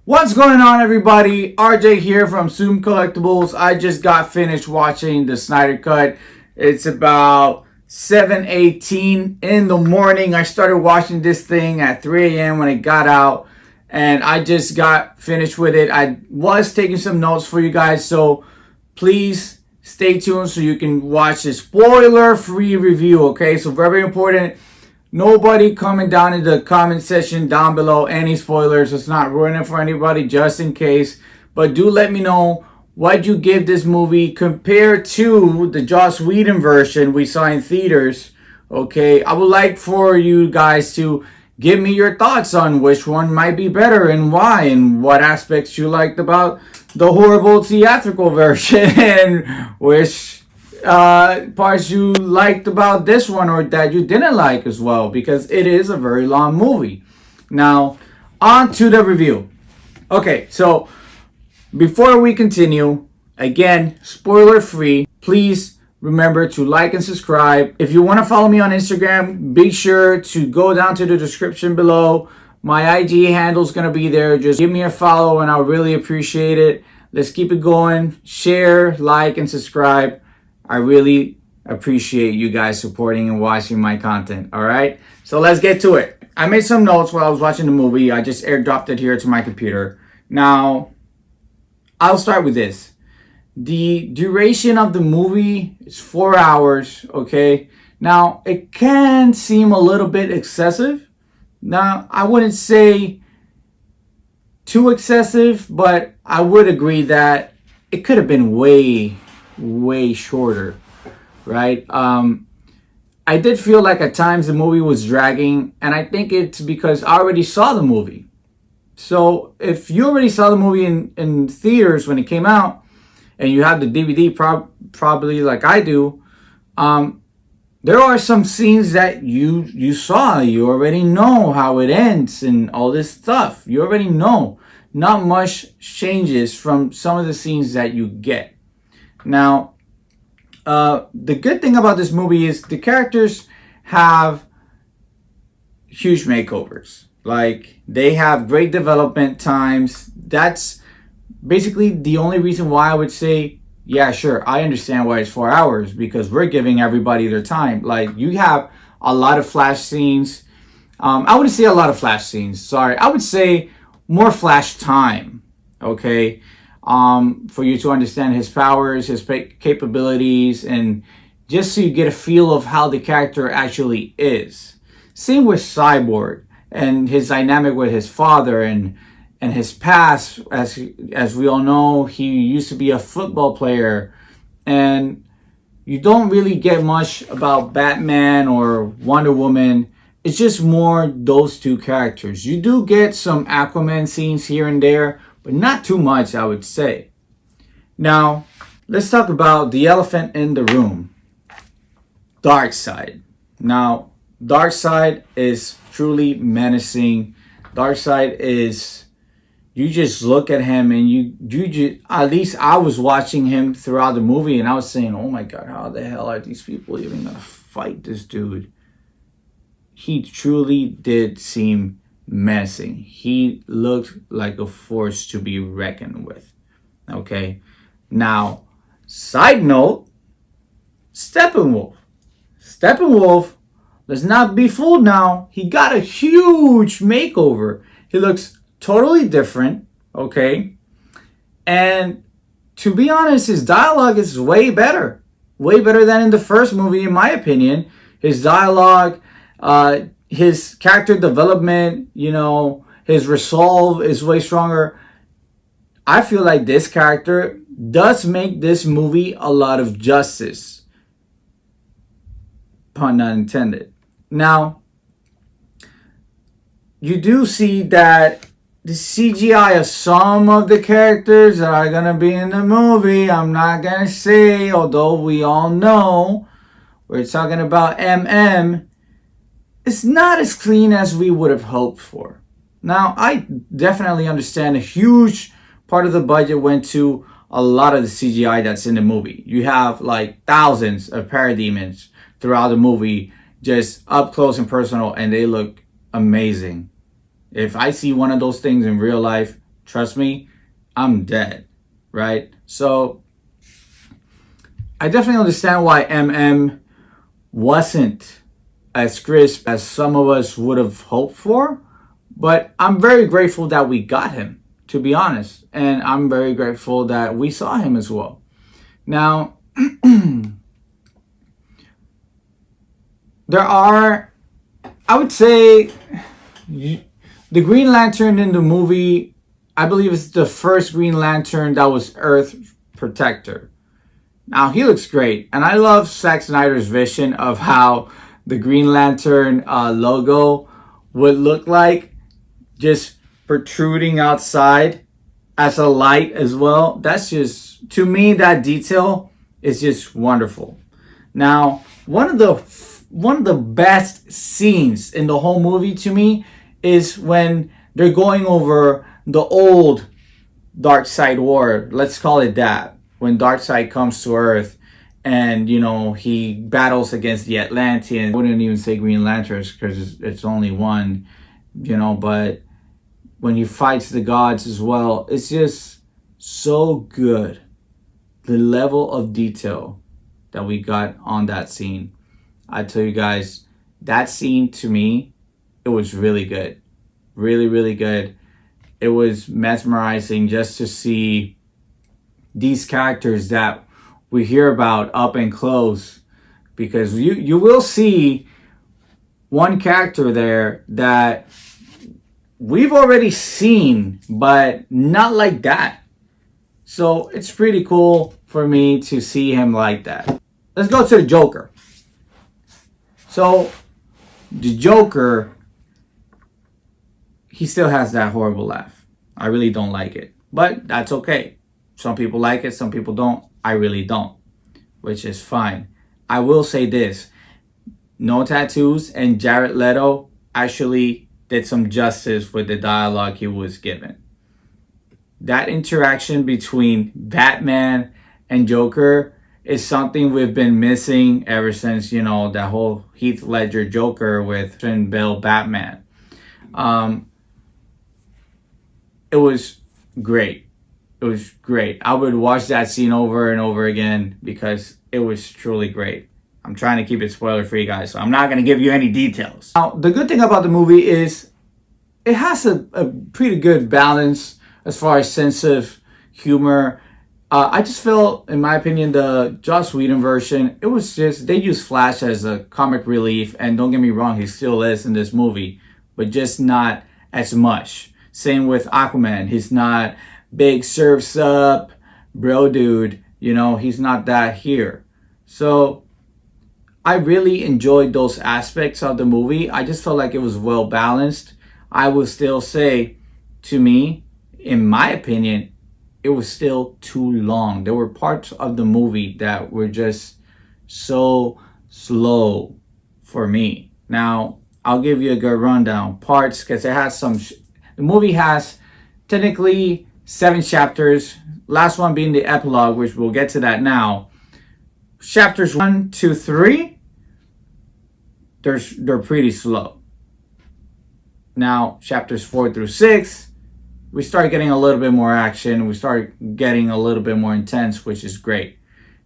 What's going on, everybody? RJ here from Zoom Collectibles. I just got finished watching the Snyder Cut. It's about 7:18 in the morning. I started watching this thing at 3 a.m. when it got out, and I just got finished with it. I was taking some notes for you guys, so please stay tuned so you can watch a spoiler-free review, okay? So very important. Nobody comment down in the comment section down below any spoilers. It's not ruining it for anybody, just in case. But do let me know what you give this movie compared to the Joss Whedon version we saw in theaters. Okay, I would like for you guys to give me your thoughts on which one might be better and why, and what aspects you liked about the horrible theatrical version and which parts you liked about this one or that you didn't like as well, because it is a very long movie. Now, on to the review. Okay, so before we continue, again, spoiler free, please remember to like and subscribe. If you want to follow me on Instagram, be sure to go down to the description below. My IG handle is going to be there. Just give me a follow and I'll really appreciate it. Let's keep it going. Share, like, and subscribe. I really appreciate you guys supporting and watching my content, all right? So let's get to it. I made some notes while I was watching the movie. I just airdropped it here to my computer. Now, I'll start with this. The duration of the movie is 4 hours, okay? Now, it can seem a little bit excessive. Now, I wouldn't say too excessive, but I would agree that it could have been way shorter, right? I did feel like at times the movie was dragging, and I think it's because I already saw the movie. So if you already saw the movie in theaters when it came out, and you have the DVD probably like I do, there are some scenes that you saw. You already know how it ends and all this stuff. You already know. Not much changes from some of the scenes that you get. Now, the good thing about this movie is the characters have huge makeovers. Like, they have great development times. That's basically the only reason why I would say, yeah, sure, I understand why it's 4 hours, because we're giving everybody their time. Like, you have a lot of flash scenes. I wouldn't say a lot of flash scenes. Sorry. I would say more flash time. Okay. For you to understand his powers, his capabilities, and just so you get a feel of how the character actually is. Same with Cyborg and his dynamic with his father and his past. As we all know, he used to be a football player, and you don't really get much about Batman or Wonder Woman. It's just more those two characters. You do get some Aquaman scenes here and there, but not too much, I would say. Now, let's talk about the elephant in the room. Darkseid. Now, Darkseid is truly menacing. Darkseid is, you just look at him and you just, at least I was watching him throughout the movie and I was saying, oh my God, how the hell are these people even gonna fight this dude? He truly did seem menacing. He looked like a force to be reckoned with. Okay. Now, side note, Steppenwolf. Steppenwolf, let's not be fooled now. He got a huge makeover. He looks totally different. Okay. And to be honest, his dialogue is way better. Way better than in the first movie, in my opinion. His dialogue, his character development, you know, his resolve is way stronger. I feel like this character does make this movie a lot of justice. Pun not intended. Now, you do see that the CGI of some of the characters that are going to be in the movie, I'm not going to say, although we all know, we're talking about MM, it's not as clean as we would have hoped for. Now, I definitely understand a huge part of the budget went to a lot of the CGI that's in the movie. You have like thousands of parademons throughout the movie, just up close and personal, and they look amazing. If I see one of those things in real life, trust me, I'm dead, right? So I definitely understand why MM wasn't as crisp as some of us would have hoped for, but I'm very grateful that we got him, to be honest, and I'm very grateful that we saw him as well. Now, there are, I would say, the Green Lantern in the movie, I believe it's the first Green Lantern that was Earth Protector. Now, he looks great, and I love Zack Snyder's vision of how the Green Lantern logo would look like, just protruding outside as a light as well. That's just, to me, that detail is just wonderful. Now, one of the best scenes in the whole movie to me is when they're going over the old Darkseid War. Let's call it that. When Darkseid comes to Earth and, you know, he battles against the Atlanteans. I wouldn't even say Green Lanterns because it's only one, you know, but when he fights the gods as well, it's just so good. The level of detail that we got on that scene. I tell you guys, that scene to me, it was really good. Really, really good. It was mesmerizing just to see these characters that we hear about up and close, because you will see one character there that we've already seen, but not like that. So it's pretty cool for me to see him like that. Let's go to the Joker. So the Joker, he still has that horrible laugh. I really don't like it, but that's okay. Some people like it, some people don't. I really don't, which is fine. I will say this. No Tattoos and Jared Leto actually did some justice with the dialogue he was given. That interaction between Batman and Joker is something we've been missing ever since, you know, that whole Heath Ledger Joker with Christian Bale Batman. It was great. It was great. I would watch that scene over and over again because it was truly great. I'm trying to keep it spoiler free, guys, so I'm not going to give you any details. Now, the good thing about the movie is it has a pretty good balance as far as sense of humor. I just felt, in my opinion, the Joss Whedon version, it was just, they used Flash as a comic relief, and don't get me wrong, he still is in this movie, but just not as much. Same with Aquaman. He's not big surfs up bro dude, you know, he's not that here. So I really enjoyed those aspects of the movie. I just felt like it was well balanced. I will still say, to me, in my opinion, it was still too long. There were parts of the movie that were just so slow for me. Now, I'll give you a good rundown. Parts, because it has some, the movie has technically 7 chapters. Last one being the epilogue, which we'll get to that now. Chapters 1 to 3, they're pretty slow. Now, chapters 4 through 6, we start getting a little bit more action. We start getting a little bit more intense, which is great.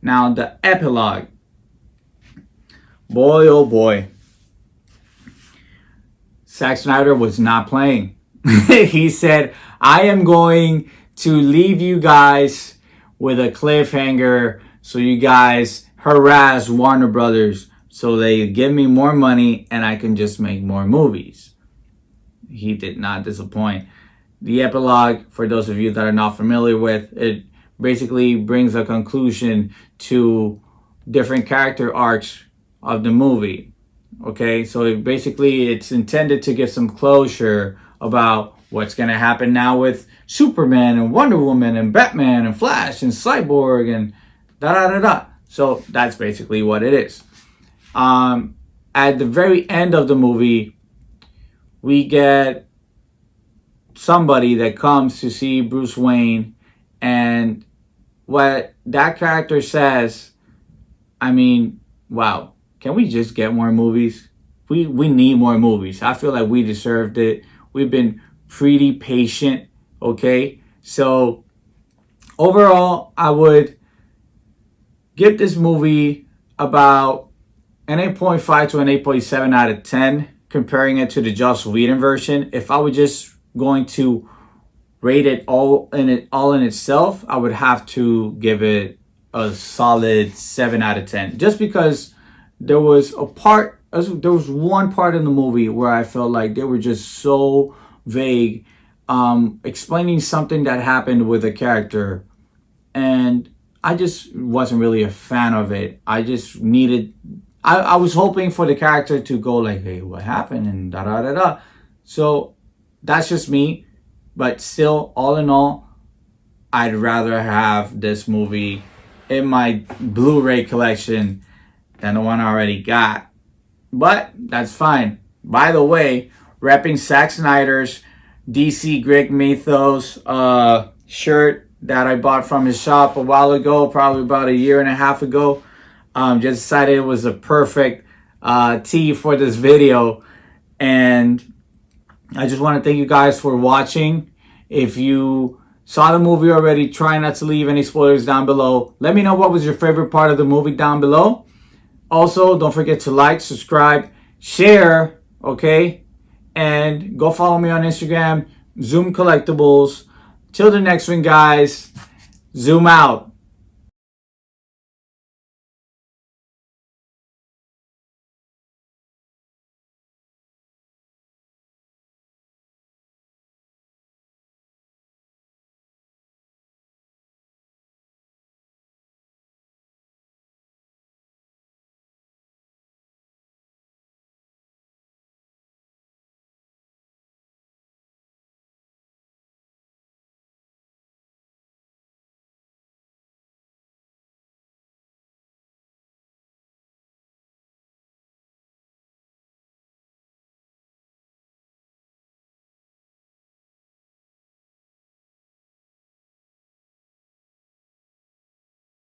Now, the epilogue. Boy, oh boy. Zack Snyder was not playing. He said, I am going to leave you guys with a cliffhanger so you guys harass Warner Brothers so they give me more money and I can just make more movies. He did not disappoint. The epilogue, for those of you that are not familiar with, it basically brings a conclusion to different character arcs of the movie. Okay, so it's intended to give some closure about what's going to happen now with Superman and Wonder Woman and Batman and Flash and Cyborg and da-da-da-da. So that's basically what it is. At the very end of the movie, we get somebody that comes to see Bruce Wayne, and what that character says, I mean, wow, can we just get more movies? We need more movies. I feel like we deserved it. We've been pretty patient Okay, so overall, I would give this movie about an 8.5 to an 8.7 out of 10, comparing it to the Joss Whedon version. If I were just going to rate it all in itself, I would have to give it a solid 7 out of 10. Just because there was one part in the movie where I felt like they were just so vague, explaining something that happened with a character, and I just wasn't really a fan of it. I just needed. I was hoping for the character to go like, "Hey, what happened?" and da da da da. So that's just me. But still, all in all, I'd rather have this movie in my Blu-ray collection than the one I already got. But that's fine. By the way, repping Zack Snyder's DC Greek Mythos shirt that I bought from his shop a while ago, probably about a year and a half ago. Just decided it was a perfect tee for this video. And I just want to thank you guys for watching. If you saw the movie already, try not to leave any spoilers down below. Let me know what was your favorite part of the movie down below. Also, don't forget to like, subscribe, share, okay? And go follow me on Instagram, Zoom Collectibles. Till the next one, guys. Zoom out.